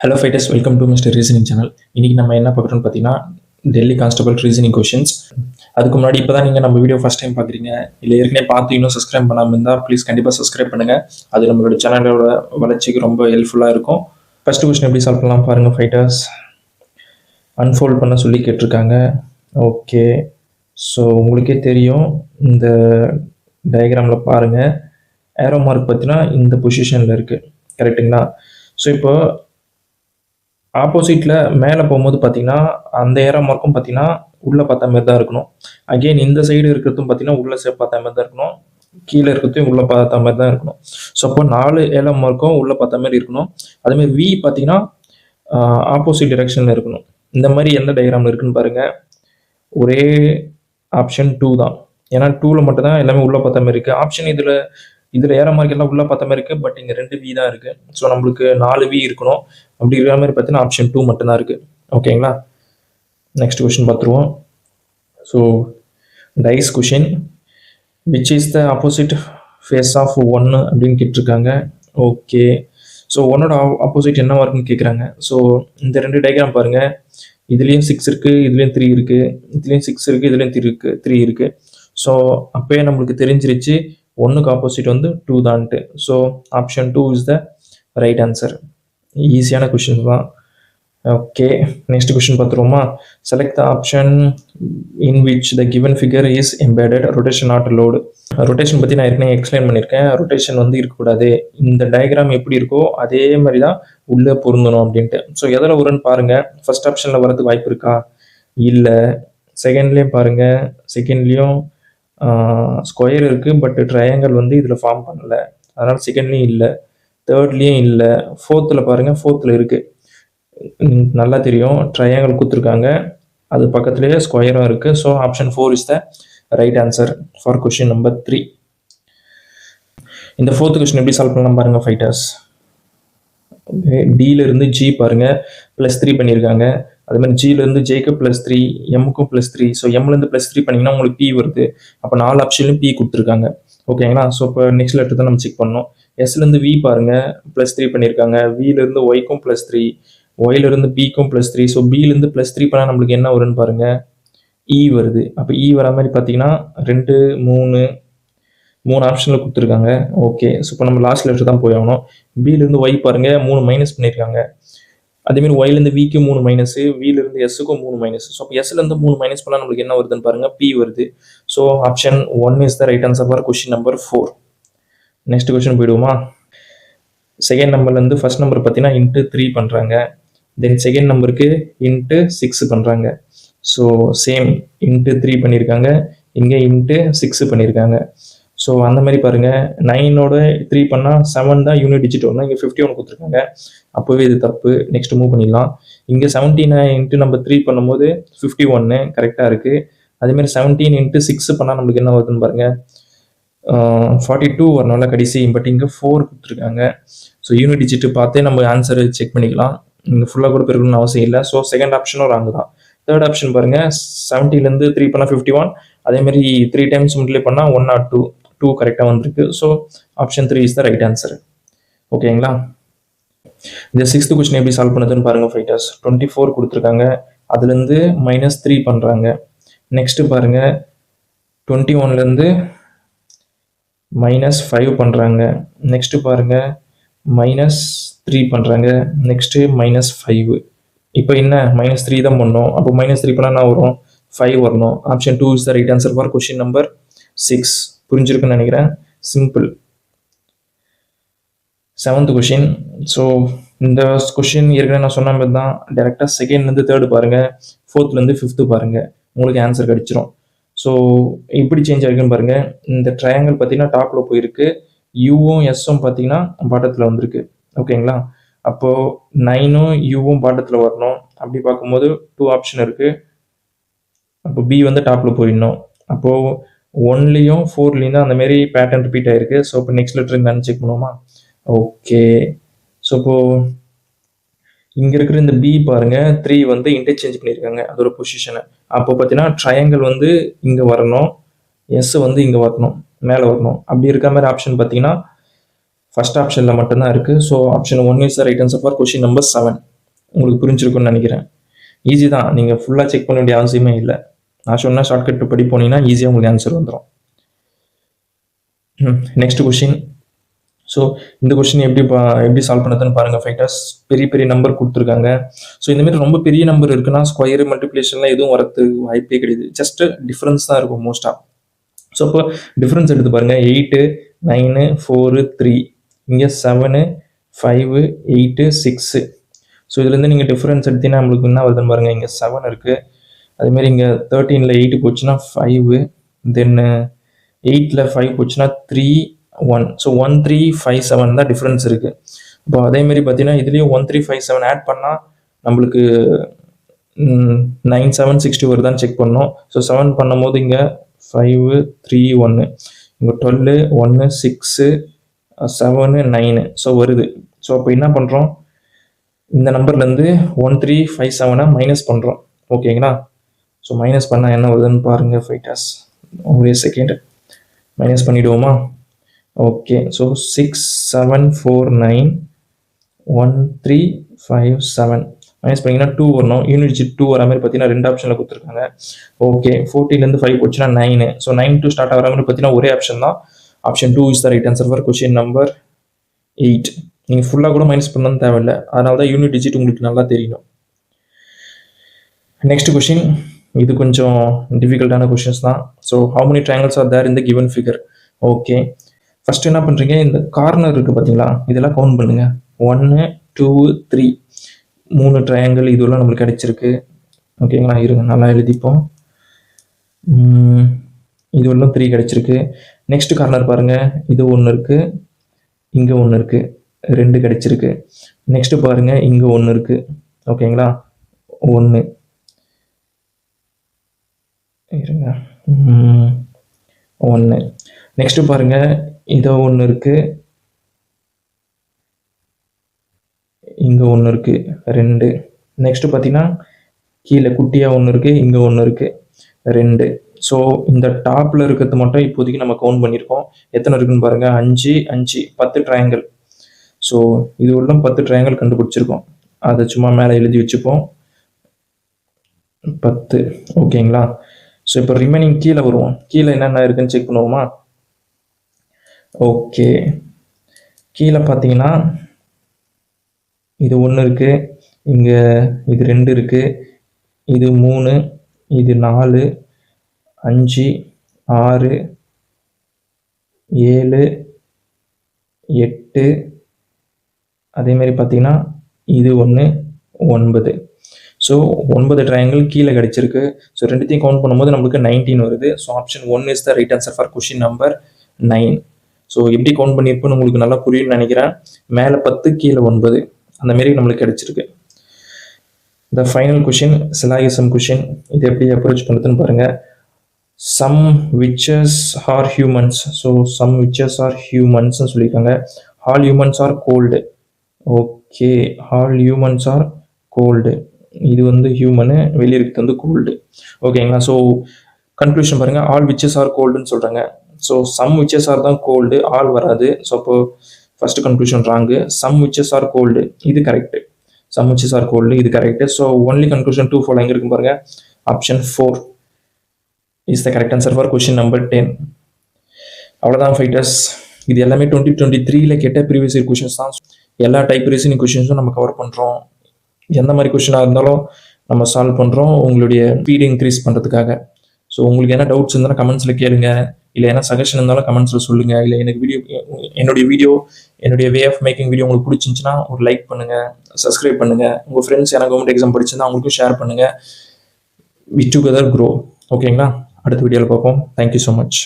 Hello fighters, welcome to mister reasoning channel. இன்றைக்கி நம்ம என்ன பார்க்குறோம்னு பார்த்தீங்கன்னா, டெல்லி கான்ஸ்டபிள் ரீசனிங் கொஷின்ஸ். அதுக்கு முன்னாடி இப்போ தான் நீங்கள் நம்ம வீடியோ ஃபஸ்ட் டைம் பார்க்குறீங்க, இல்லை ஏற்கனவே பார்த்து இன்னும் சப்ஸ்கிரைப் பண்ணாமல் இருந்தால் ப்ளீஸ் கண்டிப்பாக சப்ஸ்கிரைப் பண்ணுங்கள். அது நம்மளோட சேனலோட வளர்ச்சிக்கு ரொம்ப ஹெல்ப்ஃபுல்லாக இருக்கும். ஃபஸ்ட்டு கொஷின் எப்படி சால்வ் பண்ணலாம் பாருங்கள் ஃபைட்டர்ஸ். அன்ஃபோல்ட் பண்ண சொல்லி கேட்டிருக்காங்க. ஓகே, ஸோ உங்களுக்கே தெரியும், இந்த டயக்ராமில் பாருங்கள், ஏரோ மார்க் பார்த்தீங்கன்னா இந்த பொசிஷனில் இருக்குது, கரெக்டுங்களா? ஸோ இப்போ ஆப்போசிட்டில் மேலே போகும்போது பார்த்தீங்கன்னா அந்த ஏரோ மார்க்கும் பார்த்தீங்கன்னா உள்ளே பார்த்த மாதிரி தான் இருக்கணும். அகெயின் இந்த சைடு இருக்கிறதும் பார்த்தீங்கன்னா உள்ளே பார்த்த மாதிரி தான் இருக்கணும், கீழே இருக்கிறதையும் உள்ளே பார்த்த மாதிரி தான் இருக்கணும். ஸோ அப்போ 4 ஏரோ மார்க்கும் உள்ளே பார்த்த மாதிரி இருக்கணும். அதேமாதிரி வி பார்த்தீங்கன்னா ஆப்போசிட் டிரெக்ஷனில் இருக்கணும். இந்த மாதிரி எந்த டயக்ராமில் இருக்குன்னு பாருங்கள். ஒரே ஆப்ஷன் 2 தான். ஏன்னா 2ல் மட்டும்தான் எல்லாமே உள்ளே பார்த்த மாதிரி இருக்குது. ஆப்ஷன் இதில் ஏற மார்க் எல்லாம் உள்ளே பார்த்த மாதிரி இருக்குது, பட் இங்கே 2 வி தான் இருக்குது. ஸோ நம்மளுக்கு 4 வி இருக்கணும். அப்படி இருக்கிற மாதிரி பார்த்தீங்கன்னா ஆப்ஷன் 2 மட்டும்தான் இருக்குது. ஓகேங்களா? நெக்ஸ்ட் கொஷின் பார்த்துருவோம். So dice question, which is the opposite face of 1 அப்படின்னு கேட்டிருக்காங்க. ஓகே, ஸோ 1ஓட ஆப்போசிட் என்ன இருக்குன்னு கேட்குறாங்க. ஸோ இந்த 2 டயக்ராம் பாருங்கள். இதுலேயும் 6 இருக்குது, இதுலேயும் 3 இருக்குது, இதுலேயும் 6 இருக்குது, இதுலேயும் 3 இருக்குது. ஸோ அப்போயே நம்மளுக்கு தெரிஞ்சிருச்சு 1க்கு ஆப்போசிட் வந்து 2 தான்ட்டு. So option 2 is the right answer. ஈஸியான கொஷின் தான். ஓகே, நெக்ஸ்ட் கொஷின் பார்த்துருவோமா. Select the option in which the given figure is embedded rotation not allowed. Rotation பற்றி நான் ஏற்கனவே எக்ஸ்பிளைன் பண்ணியிருக்கேன். ரொட்டேஷன் வந்து இருக்கக்கூடாது, இந்த டயக்ராம் எப்படி இருக்கோ அதே மாதிரி தான் உள்ளே பொருந்தணும் அப்படின்ட்டு. ஸோ எதில் வரும்னு பாருங்கள். ஃபர்ஸ்ட் ஆப்ஷனில் வரதுக்கு வாய்ப்பு இருக்கா? இல்லை. செகண்ட்லேயும் பாருங்கள், செகண்ட்லேயும் ஸ்கொயர் இருக்குது, பட் ட்ரையாங்கிள் வந்து இதில் ஃபார்ம் பண்ணலை, அதனால் செகண்ட்லேயும் இல்லை. தேர்ட்லேயும் இல்லை. ஃபோர்த்தில் பாருங்கள், ஃபோர்த்தில் இருக்குது, நல்லா தெரியும், ட்ரையாங்கிள் கொடுத்துருக்காங்க, அது பக்கத்துலேயே ஸ்கொயரும் இருக்குது. So option 4 is the right answer for question number 3. இந்த 4th கொஷின் எப்படி சால்வ் பண்ணலாம் பாருங்கள் ஃபைட்டர்ஸ். டியிலிருந்து ஜி பாருங்கள் +3 பண்ணியிருக்காங்க. அதுமாதிரி ஜிலேருந்து ஜேக்கு +3, எம்முக்கும் +3. ஸோ எம்லேருந்து +3 பண்ணிங்கன்னா உங்களுக்கு பி வருது. அப்போ 4 ஆப்ஷன்லையும் பி கொடுத்துருக்காங்க. ஓகேங்களா? ஸோ இப்போ நெக்ஸ்ட் லெட்டர் தான் நம்ம செக் பண்ணணும். எஸ்லேருந்து வி பாருங்கள் +3 பண்ணியிருக்காங்க. விலேருந்து ஒய்க்கும் +3, ஒய்லேருந்து பிக்கும் +3. ஸோ பிலேருந்து +3 பண்ணால் நம்மளுக்கு என்ன வரும்னு பாருங்கள், இ வருது. அப்போ இ வர மாதிரி பார்த்தீங்கன்னா 2, 3 ஆப்ஷனில் கொடுத்துருக்காங்க. ஓகே, ஸோ இப்போ நம்ம லாஸ்ட் லெட்டர் தான் போய் ஆகணும். பிலேருந்து ஒய் பாருங்கள் 3 மைனஸ் பண்ணியிருக்காங்க. அதேமாதிரி ஒய்லேருந்து விக்கு 3 மைனஸு, விலேருந்து எஸ்ஸுக்கும் 3 மைனஸ். ஸோ அப்போ எஸ்லேருந்து 3 மைனஸ் பண்ணால் நம்மளுக்கு என்ன வருதுன்னு பாருங்கள், பி வருது. So option 1 is the right answer for question number 4. Next question போயிடுவோமா. செகண்ட் நம்பர்லேருந்து ஃபர்ஸ்ட் நம்பர் பார்த்தீங்கன்னா ×3 பண்ணுறாங்க. தென் செகண்ட் நம்பருக்கு ×6 பண்ணுறாங்க. ஸோ சேம் ×3 பண்ணியிருக்காங்க, இங்கே ×6 பண்ணியிருக்காங்க. ஸோ அந்த மாதிரி பாருங்கள், 9ஓட 3 பண்ணால் 7 தான் யூனிட் டிஜிட் வரணும். இங்கே 51 கொடுத்துருக்காங்க, அப்போவே இது தப்பு. நெக்ஸ்ட் மூவ் பண்ணிடலாம். இங்கே 17 இன்ட்டு நம்ம 3 பண்ணும்போது 51 கரெக்டாக இருக்குது. அதேமாதிரி 17 × 6 பண்ணால் நம்மளுக்கு என்ன வருதுன்னு பாருங்கள், 42 வரணும்ல கடைசி, பட் இங்கே 4 கொடுத்துருக்காங்க. ஸோ யூனிட் டிஜிட் பார்த்தே நம்ம ஆன்சர் செக் பண்ணிக்கலாம், இங்கே ஃபுல்லாக கூட பெருக்கணும்னு அவசியம் இல்லை. ஸோ செகண்ட் ஆப்ஷனும் ராங்கு தான். தேர்ட் ஆப்ஷன் பாருங்கள், 70லேருந்து 3 பண்ணால் 51, அதேமாதிரி 3 டைம்ஸ் மல்டிப்ளை பண்ணால் 1 or 2 கரெக்டாக வந்திருக்கு. So option 3 is the right answer. ஓகேங்களா? இந்த 6th கொஸ்டின் எப்படி சால்வ் பண்ணுதுன்னு பாருங்கள் ஃபைட்டர்ஸ். 24 கொடுத்துருக்காங்க, அதுலேருந்து -3 பண்ணுறாங்க. நெக்ஸ்ட்டு பாருங்கள், 21லேருந்து -5 பண்ணுறாங்க. நெக்ஸ்ட்டு பாருங்கள், -3 பண்ணுறாங்க. நெக்ஸ்ட்டு -5. இப்போ என்ன, -3 தான் பண்ணோம். அப்போ -3 பண்ணால் என்ன வரும், 5 வரணும். Option 2 is the right answer for question number 6. புரிஞ்சிருக்குன்னு நினைக்கிறேன், சிம்பிள். 7th question. ஸோ இந்த கொஷின் ஏற்கனவே நான் சொன்ன மாதிரி தான், டேரெக்டாக செகண்ட்லேருந்து 3rd பாருங்கள், 4th-லேருந்து 5th பாருங்கள், உங்களுக்கு ஆன்சர் கிடச்சிரும். ஸோ எப்படி சேஞ்ச் ஆகிருக்குன்னு பாருங்கள். இந்த ட்ரையாங்கிள் பார்த்தீங்கன்னா டாப்பில் போயிருக்கு, யூவும் எஸ்ஸும் பார்த்தீங்கன்னா பாட்டத்தில் வந்திருக்கு. ஓகேங்களா? அப்போது 9ம் யூவும் பாட்டத்தில் வரணும். அப்படி பார்க்கும்போது 2 ஆப்ஷன் இருக்குது. அப்போ பி வந்து டாப்பில் போயிடணும். அப்போது 1லேயும் 4லேயும் தான் அந்தமாரி பேட்டர்ன் ரிப்பீட் ஆகிருக்கு. ஸோ இப்போ நெக்ஸ்ட் லெட்டர் என்னன்னு செக் பண்ணுவோமா. ஓகே, ஸோ இப்போது இங்கே இருக்கிற இந்த பி பாருங்கள், 3 வந்து இன்டர்சேஞ்ச் பண்ணியிருக்காங்க அதோட பொசிஷனை. அப்போ பார்த்தீங்கன்னா ட்ரையாங்கிள் வந்து இங்கே வரணும், எஸ் வந்து இங்கே வரணும், மேலே வரணும். அப்படி இருக்க மாதிரி ஆப்ஷன் பார்த்தீங்கன்னா ஃபர்ஸ்ட் ஆப்ஷனில் மட்டும்தான் இருக்குது. So option 1 is the right answer for question number 7. உங்களுக்கு புரிஞ்சிருக்கும்னு நினைக்கிறேன். ஈஸி தான். நீங்கள் ஃபுல்லாக செக் பண்ண வேண்டிய அவசியமே இல்லை. நான் சொன்ன ஷார்ட்கட் படி போனீங்கன்னா ஈஸியாக உங்களுக்கு ஆன்சர் வந்துடும். Next question. ஸோ இந்த கொஷின் எப்படி சால்வ் பண்ணதுன்னு பாருங்கள் ஃபைட்டர்ஸ். பெரிய பெரிய நம்பர் கொடுத்துருக்காங்க. ஸோ இந்தமாரி ரொம்ப பெரிய நம்பர் இருக்குன்னா ஸ்கொயர் மல்டிப்ளிகேஷன்லாம் எதுவும் வரதுக்கு வாய்ப்பே கிடையாது. ஜஸ்ட் டிஃப்ரென்ஸ் தான் இருக்கும் மோஸ்ட்டாக. ஸோ இப்போ டிஃப்ரென்ஸ் எடுத்து பாருங்கள். 8, 9, 4, 3, இங்கே 7, 5, 8, 6. ஸோ இதுலேருந்து நீங்கள் டிஃப்ரென்ஸ் எடுத்தீங்கன்னா நம்மளுக்கு என்ன வருதுன்னு பாருங்கள். இங்கே 7 இருக்குது. அதேமாரி இங்கே 13ல் 8 போச்சுன்னா 5, தென் 8ல் 5 போச்சுன்னா 3, 1. ஸோ 1, 3, 5, 7 தான் டிஃப்ரென்ஸ் இருக்குது. இப்போ அதேமாரி பார்த்தீங்கன்னா இதுலேயும் 1, 3, 5, 7 ஆட் பண்ணால் நம்மளுக்கு 9, 7, 62 வருதான்னு செக் பண்ணோம். ஸோ 7 பண்ணும்போது இங்கே 5, 3, 1, இங்கே 12, 1, 6, 7, 9. ஸோ வருது. ஸோ அப்போ என்ன பண்ணுறோம், இந்த நம்பர்லேருந்து 1, 3, 5, 7 மைனஸ் பண்ணுறோம். ஓகேங்களா? ஸோ மைனஸ் பண்ணால் என்ன வருதுன்னு பாருங்கள் ஃபைட்டர்ஸ். ஒரே செகண்ட் மைனஸ் பண்ணிவிடுவோமா? ஓகே. ஸோ 6, 7, 4, 9, 1, 3, 5, 7 மைனஸ் பண்ணிங்கன்னா 2 வரணும். யூனிட் டிஜிட் 2 வர மாதிரி பார்த்தீங்கன்னா 2 ஆப்ஷனில் கொடுத்துருக்காங்க. ஓகே. 14லேருந்து 5 போச்சுன்னா 9. ஸோ 9 to ஸ்டார்ட் ஆகிற மாதிரி பார்த்தீங்கன்னா ஒரே ஆப்ஷன் தான். Option 2 is the right answer for question number 8. நீங்கள் ஃபுல்லாக கூட மைனஸ் பண்ணணும் தேவையில்லை. அதனால தான் யூனிட் டிஜிட் உங்களுக்கு நல்லா தெரியணும். Next question. இது கொஞ்சம் டிஃபிகல்ட்டான கொஷின்ஸ் தான். So how many triangles are there in the given figure? Okay. First என்ன பண்ணுறீங்க, இந்த கார்னர் இருக்குது பார்த்தீங்களா, இதெல்லாம் கவுண்ட் பண்ணுங்கள். 1, 2, 3 3 ட்ரையாங்கிள் இதெல்லாம் நம்மளுக்கு கிடைச்சிருக்கு. ஓகேங்களா? இருங்க நல்லா எழுதிப்போம். இதுவெல்லாம் 3 கிடைச்சிருக்கு. நெக்ஸ்ட் கார்னர் பாருங்கள். இது ஒன்று இருக்குது, இங்கே ஒன்று இருக்குது, 2 கிடைச்சிருக்கு. நெக்ஸ்ட்டு பாருங்கள், இங்கே ஒன்று இருக்குது. ஓகேங்களா? 1 இருங்க 1. நெக்ஸ்ட்டு பாருங்கள், இதோ ஒன்று இருக்குது, இங்கே ஒன்று இருக்குது, 2. நெக்ஸ்ட்டு பார்த்தீங்கன்னா கீழே குட்டியாக ஒன்று இருக்குது, இங்கே ஒன்று இருக்குது, 2. ஸோ இந்த டாப்பில் இருக்கிறது மட்டும் இப்போதைக்கு நம்ம கவுண்ட் பண்ணியிருக்கோம். எத்தனை இருக்குன்னு பாருங்கள். 5, 5, 10 ட்ரையாங்கிள். ஸோ இது உள்ள 10 ட்ரையாங்கிள் கண்டுபிடிச்சிருக்கோம். அதை சும்மா மேலே எழுதி வச்சுப்போம். 10. ஓகேங்களா? ஸோ இப்போ ரிமைனிங் கீழே வருவோம். கீழே என்னென்ன இருக்குன்னு செக் பண்ணுவோமா? ஓகே. கீழே பார்த்தீங்கன்னா இது ஒன்று இருக்குது, இங்கே இது 2 இருக்குது, இது 3, இது 4, 5, 6, 7, 8. அதேமாரி பார்த்தீங்கன்னா இது 1, 9. ஸோ 9 ட்ரையாங்கிள் கீழே கிடைச்சிருக்கு. ஸோ ரெண்டுத்தையும் கவுண்ட் பண்ணும்போது நம்மளுக்கு 19 வருது. So option 1 is the right answer for question number 9. So எப்படி கவுண்ட் பண்ணியிருப்போன்னு உங்களுக்கு நல்லா புரியும்னு நினைக்கிறேன். மேலே 10 கீழே 9 அந்த மாரி நம்மளுக்கு கிடைச்சிருக்கு. The final question syllogism question. இது எப்படி அப்ரோச் பண்ணுறதுன்னு பாருங்கள். Some witches are humans. So some witches are ஹியூமன்ஸ்ன்னு சொல்லியிருக்காங்க. All humans are gold. Okay. All humans are gold. இது வந்து ஹியூமனு, வெளியே இருக்கிறது வந்து கோல்டு. ஓகேங்களா? ஸோ கன்க்ளூஷன் பாருங்கள். ஆல் விச்சஸ் ஆர் கோல்டுன்னு சொல்கிறாங்க. ஸோ சம் விச்சஸ் ஆர் தான் கோல்டு, ஆல் வராது. ஸோ அப்போ first conclusion wrong. Some witches are gold இது correct. Some witches are gold இது கரெக்டு. ஸோ ஒன்லி கன்க்ளூஷன் 2, 4 எங்கே இருக்கும் பாருங்கள். Option 4 is the correct answer for question number 10. அவ்வளோதான் fighters. இது எல்லாமே 2023 கேட்ட ப்ரீவியஸ் இயர் கொஷின்ஸ் தான். எல்லா டைப் ரீசனிங் கொஷின்ஸும் நம்ம கவர் பண்ணுறோம். எந்த மாதிரி கொஷினாக இருந்தாலும் நம்ம சால்வ் பண்ணுறோம் உங்களுடைய ஸ்பீடு இன்க்ரீஸ் பண்ணுறதுக்காக. ஸோ உங்களுக்கு என்ன டவுட்ஸ் இருந்தாலும் கமெண்ட்ஸில் கேளுங்க. இல்லை என்ன சஜஷன் இருந்தாலும் கமெண்ட்ஸில் சொல்லுங்கள். இல்லை எனக்கு என்னுடைய வே ஆஃப் மேக்கிங் வீடியோ உங்களுக்கு பிடிச்சிருந்துச்சுன்னா ஒரு லைக் பண்ணுங்கள், சப்ஸ்கிரைப் பண்ணுங்கள். உங்கள் ஃப்ரெண்ட்ஸ் எனக்கு கவர்மெண்ட் எக்ஸாம் படிச்சிருந்தா அவங்களுக்கும் ஷேர் பண்ணுங்கள். We together grow. ஓகேங்களா? அடுத்த வீடியோவில் பார்ப்போம். Thank you so much.